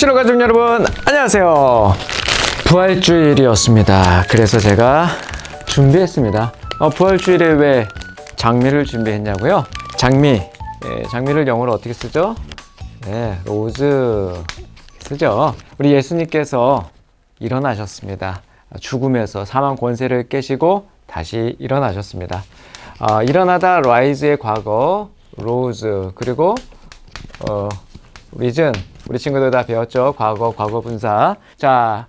청취자 가족 여러분, 안녕하세요. 부활주일이었습니다. 그래서 제가 준비했습니다. 부활주일에 왜 장미를 준비했냐고요? 장미를 영어로 어떻게 쓰죠? 네, 로즈 쓰죠. 우리 예수님께서 일어나셨습니다. 죽음에서 사망 권세를 깨시고 다시 일어나셨습니다. 일어나다 라이즈의 과거, 로즈, 그리고 리즌, 우리 친구들 다 배웠죠? 과거 분사. 자,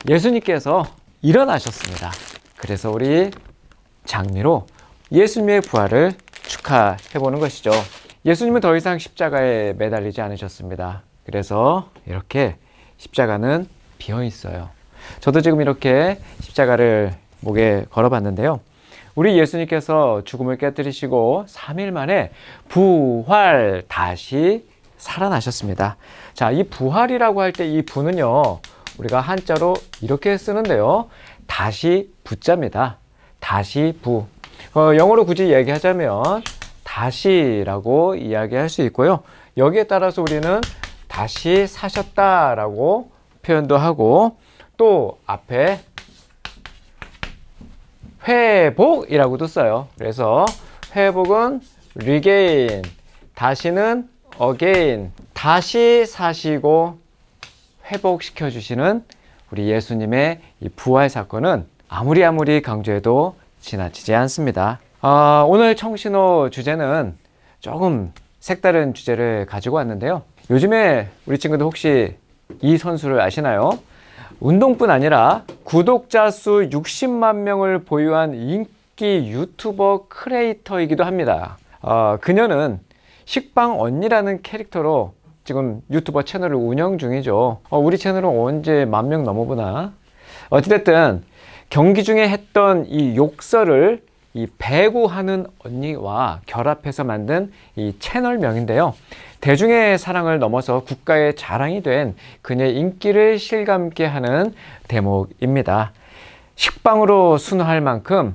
예수님께서 일어나셨습니다. 그래서 우리 장미로 예수님의 부활을 축하해보는 것이죠. 예수님은 더 이상 십자가에 매달리지 않으셨습니다. 그래서 이렇게 십자가는 비어 있어요. 저도 지금 이렇게 십자가를 목에 걸어봤는데요. 우리 예수님께서 죽음을 깨뜨리시고 3일 만에 부활, 다시 살아나셨습니다. 자, 이 부활이라고 할 때 이 부는요, 우리가 한자로 이렇게 쓰는데요. 다시 부자입니다. 다시 부. 영어로 굳이 얘기하자면 다시라고 이야기할 수 있고요. 여기에 따라서 우리는 다시 사셨다라고 표현도 하고, 또 앞에 회복이라고도 써요. 그래서 회복은 regain, 다시는 again, 다시 사시고 회복시켜 주시는 우리 예수님의 이 부활 사건은 아무리 강조해도 지나치지 않습니다. 오늘 청신호 주제는 조금 색다른 주제를 가지고 왔는데요. 요즘에 우리 친구들 혹시 이 선수를 아시나요? 운동뿐 아니라 구독자 수 60만 명을 보유한 인기 유튜버 크리에이터이기도 합니다. 그녀는 식빵 언니라는 캐릭터로 지금 유튜버 채널을 운영 중이죠. 우리 채널은 언제 10,000명 넘어보나? 어찌됐든 경기 중에 했던 이 욕설을 이 배구하는 언니와 결합해서 만든 이 채널명인데요. 대중의 사랑을 넘어서 국가의 자랑이 된 그녀의 인기를 실감있게 하는 대목입니다. 식빵으로 순화할 만큼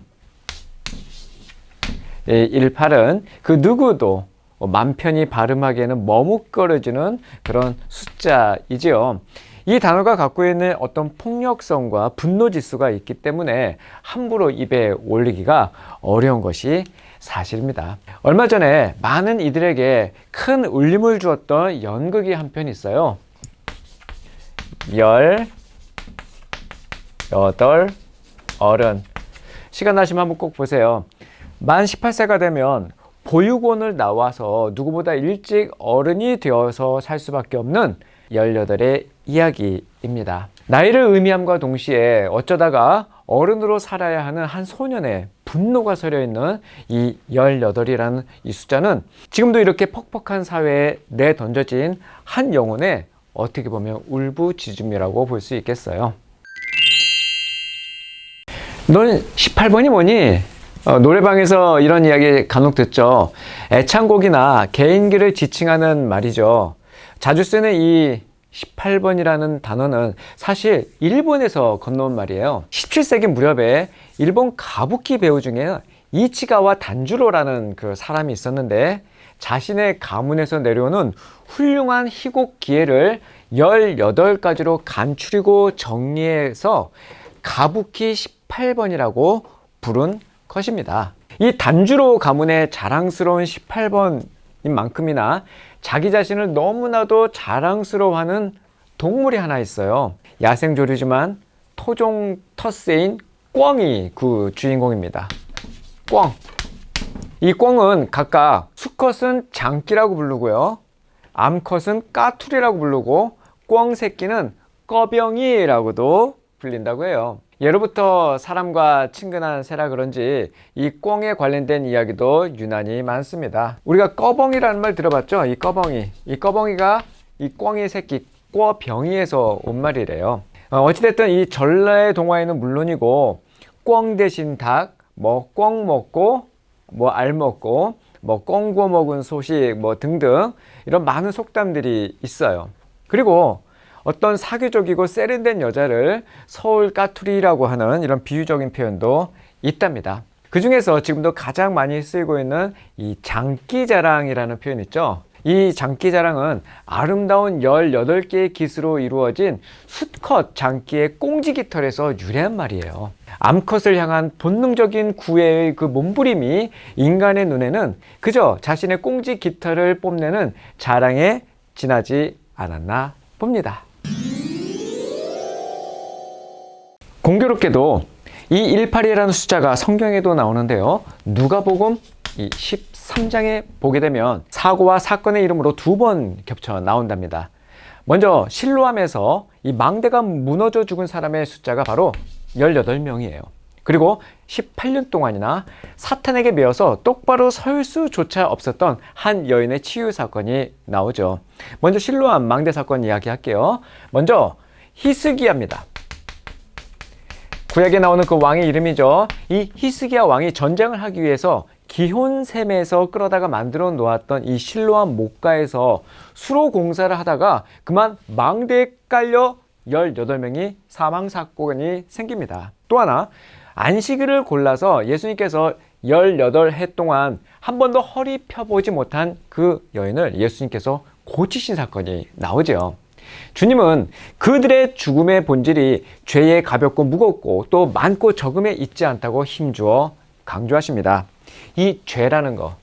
18은 그 누구도 맘 편히 발음하기에는 머뭇거려지는 그런 숫자이지요. 이 단어가 갖고 있는 어떤 폭력성과 분노 지수가 있기 때문에 함부로 입에 올리기가 어려운 것이 사실입니다. 얼마 전에 많은 이들에게 큰 울림을 주었던 연극이 한 편 있어요. 18 어른. 시간 나시면 한번 꼭 보세요. 만 18세가 되면 보육원을 나와서 누구보다 일찍 어른이 되어서 살 수밖에 없는 18의 이야기입니다. 나이를 의미함과 동시에 어쩌다가 어른으로 살아야 하는 한 소년의 분노가 서려 있는 이 18이라는 이 숫자는 지금도 이렇게 퍽퍽한 사회에 내던져진 한 영혼의 어떻게 보면 울부짖음이라고 볼 수 있겠어요. 넌 18번이 뭐니? 노래방에서 이런 이야기 간혹 듣죠. 애창곡이나 개인기를 지칭하는 말이죠. 자주 쓰는 이 18번이라는 단어는 사실 일본에서 건너온 말이에요. 17세기 무렵에 일본 가부키 배우 중에 이치가와 단주로라는 그 사람이 있었는데 자신의 가문에서 내려오는 훌륭한 희곡 기회를 18가지로 간추리고 정리해서 가부키 18번이라고 부른 것입니다. 이 단주로 가문의 자랑스러운 18번인 만큼이나 자기 자신을 너무나도 자랑스러워하는 동물이 하나 있어요. 야생조류지만 토종 텃새인 꿩이 그 주인공입니다. 꿩. 이 꿩은 각각 수컷은 장끼라고 부르고요, 암컷은 까투리라고 부르고 꿩 새끼는 꺼병이라고도 불린다고 해요. 예로부터 사람과 친근한 새라 그런지 이 꿩에 관련된 이야기도 유난히 많습니다. 우리가 꺼벙이라는 말 들어봤죠? 이 꺼벙이가 이 꿩의 새끼 꿔병이에서 온 말이래요. 어찌됐든 이 전라의 동화에는 물론이고 꿩 대신 닭, 꿩 먹고 알 먹고 꿩 구워 먹은 소식 등등 이런 많은 속담들이 있어요. 그리고 어떤 사교적이고 세련된 여자를 서울 까투리라고 하는 이런 비유적인 표현도 있답니다. 그 중에서 지금도 가장 많이 쓰이고 있는 이 장기자랑이라는 표현 있죠. 이 장기자랑은 아름다운 18개의 깃으로 이루어진 수컷 장기의 꽁지 깃털에서 유래한 말이에요. 암컷을 향한 본능적인 구애의 그 몸부림이 인간의 눈에는 그저 자신의 꽁지 깃털을 뽐내는 자랑에 지나지 않았나 봅니다. 공교롭게도 이 182라는 숫자가 성경에도 나오는데요. 누가복음 13장에 보게 되면 사고와 사건의 이름으로 2번 겹쳐 나온답니다. 먼저 실로암에서 이 망대가 무너져 죽은 사람의 숫자가 바로 18명이에요. 그리고 18년 동안이나 사탄에게 매여서 똑바로 설 수조차 없었던 한 여인의 치유 사건이 나오죠. 먼저 실로암 망대 사건 이야기할게요. 먼저 히스기야입니다. 구약에 나오는 그 왕의 이름이죠. 이 히스기야 왕이 전쟁을 하기 위해서 기혼샘에서 끌어다가 만들어 놓았던 이 실로암 목가에서 수로 공사를 하다가 그만 망대에 깔려 18명이 사망 사건이 생깁니다. 또 하나, 안식일을 골라서 예수님께서 18해 동안 한 번도 허리 펴보지 못한 그 여인을 예수님께서 고치신 사건이 나오죠. 주님은 그들의 죽음의 본질이 죄에 가볍고 무겁고 또 많고 적음에 있지 않다고 힘주어 강조하십니다. 이 죄라는 거,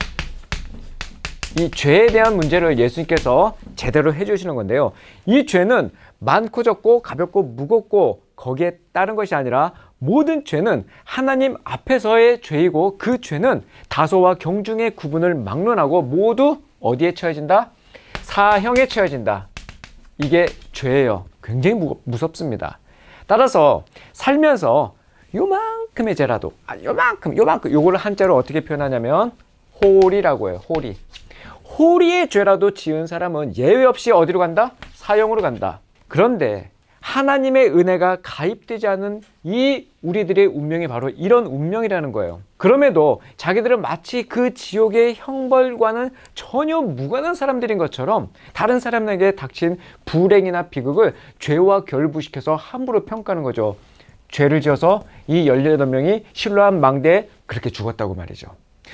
이 죄에 대한 문제를 예수님께서 제대로 해주시는 건데요. 이 죄는 많고 적고 가볍고 무겁고 거기에 따른 것이 아니라 모든 죄는 하나님 앞에서의 죄이고 그 죄는 다소와 경중의 구분을 막론하고 모두 어디에 처해진다? 사형에 처해진다. 이게 죄예요. 굉장히 무섭습니다. 따라서 살면서 요만큼의 죄라도 요만큼 요거를 한자로 어떻게 표현하냐면 홀이라고 해요. 홀이의 죄라도 지은 사람은 예외 없이 어디로 간다? 사형으로 간다. 그런데 하나님의 은혜가 가입되지 않은 이 우리들의 운명이 바로 이런 운명이라는 거예요. 그럼에도 자기들은 마치 그 지옥의 형벌과는 전혀 무관한 사람들인 것처럼 다른 사람에게 닥친 불행이나 비극을 죄와 결부시켜서 함부로 평가하는 거죠. 죄를 지어서 이 18명이 실로암 망대에 그렇게 죽었다고 말이죠.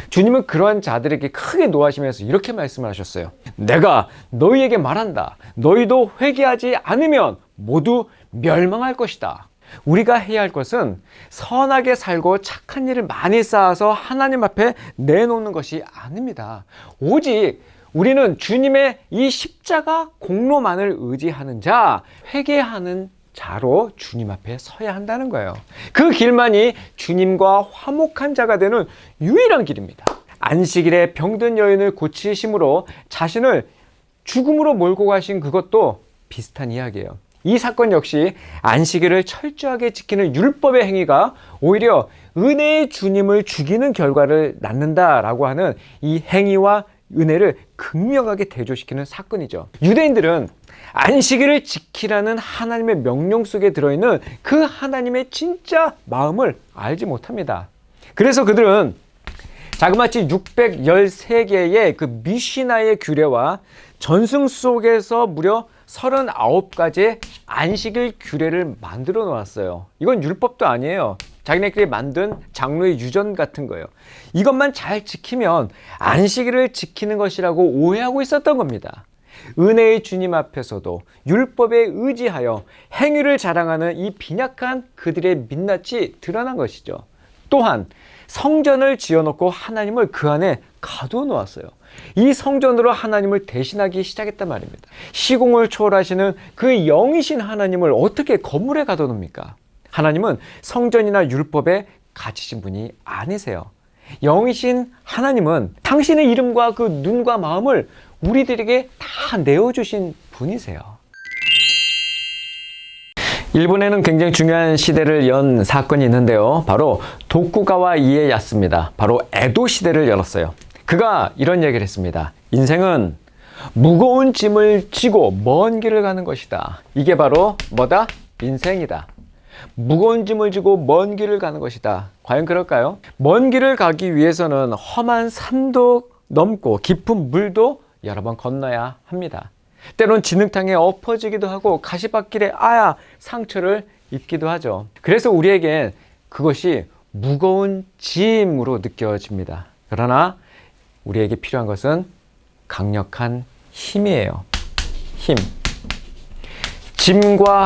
주님은 그러한 자들에게 크게 노하시면서 이렇게 말씀을 하셨어요. 내가 너희에게 말한다. 너희도 회개하지 않으면 모두 멸망할 것이다. 우리가 해야 할 것은 선하게 살고 착한 일을 많이 쌓아서 하나님 앞에 내놓는 것이 아닙니다. 오직 우리는 주님의 이 십자가 공로만을 의지하는 자, 회개하는 자로 주님 앞에 서야 한다는 거예요. 그 길만이 주님과 화목한 자가 되는 유일한 길입니다. 안식일에 병든 여인을 고치심으로 자신을 죽음으로 몰고 가신 그것도 비슷한 이야기예요. 이 사건 역시 안식일을 철저하게 지키는 율법의 행위가 오히려 은혜의 주님을 죽이는 결과를 낳는다라고 하는 이 행위와 은혜를 극명하게 대조시키는 사건이죠. 유대인들은 안식일을 지키라는 하나님의 명령 속에 들어있는 그 하나님의 진짜 마음을 알지 못합니다. 그래서 그들은 자그마치 613개의 그 미시나의 규례와 전승 속에서 무려 39가지의 안식일 규례를 만들어 놓았어요. 이건 율법도 아니에요. 자기네끼리 만든 장로의 유전 같은 거예요. 이것만 잘 지키면 안식일을 지키는 것이라고 오해하고 있었던 겁니다. 은혜의 주님 앞에서도 율법에 의지하여 행위를 자랑하는 이 빈약한 그들의 민낯이 드러난 것이죠. 또한 성전을 지어놓고 하나님을 그 안에 가두어 놓았어요. 이 성전으로 하나님을 대신하기 시작했단 말입니다. 시공을 초월하시는 그 영이신 하나님을 어떻게 건물에 가둬 놓습니까? 하나님은 성전이나 율법에 갇히신 분이 아니세요. 영이신 하나님은 당신의 이름과 그 눈과 마음을 우리들에게 다 내어주신 분이세요. 일본에는 굉장히 중요한 시대를 연 사건이 있는데요. 바로 도쿠가와 이에야스입니다. 바로 에도 시대를 열었어요. 그가 이런 얘기를 했습니다. 인생은 무거운 짐을 지고 먼 길을 가는 것이다. 이게 바로 뭐다? 인생이다. 무거운 짐을 지고 먼 길을 가는 것이다. 과연 그럴까요? 먼 길을 가기 위해서는 험한 산도 넘고 깊은 물도 여러 번 건너야 합니다. 때론 진흙탕에 엎어지기도 하고 가시밭길에 상처를 입기도 하죠. 그래서 우리에겐 그것이 무거운 짐으로 느껴집니다. 그러나 우리에게 필요한 것은 강력한 힘이에요. 힘. 짐과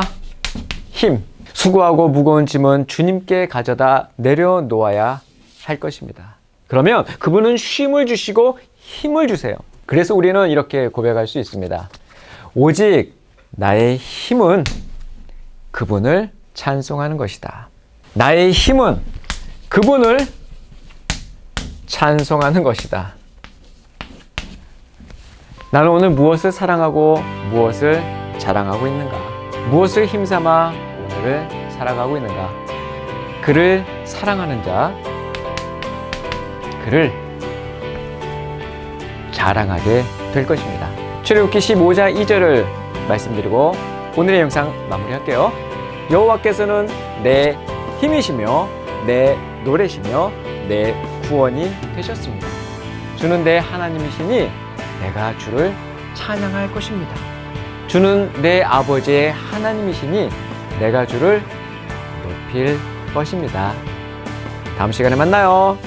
힘. 수고하고 무거운 짐은 주님께 가져다 내려놓아야 할 것입니다. 그러면 그분은 쉼을 주시고 힘을 주세요. 그래서 우리는 이렇게 고백할 수 있습니다. 오직 나의 힘은 그분을 찬송하는 것이다. 나의 힘은 그분을 찬송하는 것이다. 나는 오늘 무엇을 사랑하고 무엇을 자랑하고 있는가? 무엇을 힘삼아 오늘을 살아가고 있는가? 그를 사랑하는 자, 그를 자랑하게 될 것입니다. 출애굽기 15장 2절을 말씀드리고 오늘의 영상 마무리할게요. 여호와께서는 내 힘이시며 내 노래시며 내 구원이 되셨습니다. 주는 내 하나님이시니 내가 주를 찬양할 것입니다. 주는 내 아버지의 하나님이시니 내가 주를 높일 것입니다. 다음 시간에 만나요.